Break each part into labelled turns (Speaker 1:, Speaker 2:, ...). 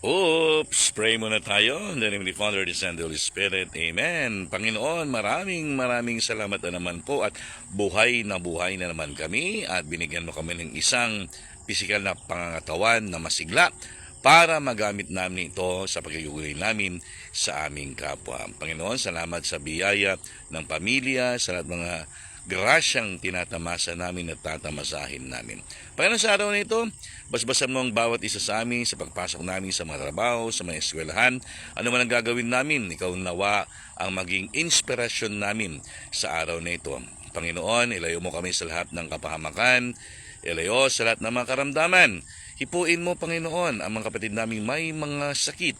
Speaker 1: Oops! Pray muna tayo. In the name of the Father, the Son, and the Holy Spirit. Amen. Panginoon, maraming salamat na naman po at buhay na naman kami at binigyan mo kami ng isang pisikal na pangangatawan na masigla para magamit namin ito sa pagkayugulay namin sa aming kapwa. Panginoon, salamat sa biyaya ng pamilya, sa lahat mga grasyang tinatamasa namin at tatamasahin namin. Panginoon, sa araw na ito, basbasan mo ang bawat isa sa amin sa pagpasok namin sa mga trabaho, sa mga eskwelahan. Ano man ang gagawin namin, ikaw nawa ang maging inspirasyon namin sa araw na ito. Panginoon, ilayo mo kami sa lahat ng kapahamakan, ilayo sa lahat ng mga karamdaman. Hipuin mo, Panginoon, ang mga kapatid naming may mga sakit.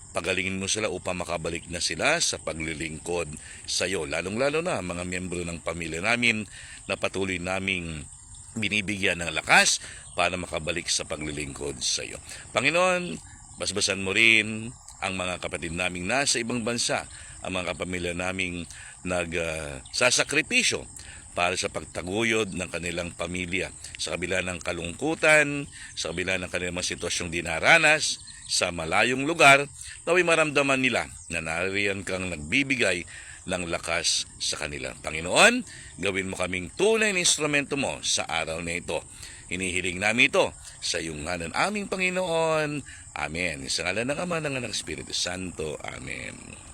Speaker 1: Pagalingin mo sila upang makabalik na sila sa paglilingkod sa iyo. Lalong-lalo na mga miyembro ng pamilya namin na patuloy naming binibigyan ng lakas para makabalik sa paglilingkod sa iyo. Panginoon, basbasan mo rin ang mga kapatid naming nasa ibang bansa, ang mga kapamilya naming nagsasakripisyo para sa pagtaguyod ng kanilang pamilya sa kabila ng kalungkutan, sa kabila ng kanilang mga sitwasyong dinaranas sa malayong lugar, naway maramdaman nila na nariyan kang nagbibigay ng lakas sa kanila. Panginoon, gawin mo kaming tunay na instrumento mo sa araw na ito. Hinihiling namin ito sa iyong ngalan aming Panginoon. Amen. Sa ngalan ng Ama, ng Anak, ng Espiritu Santo. Amen.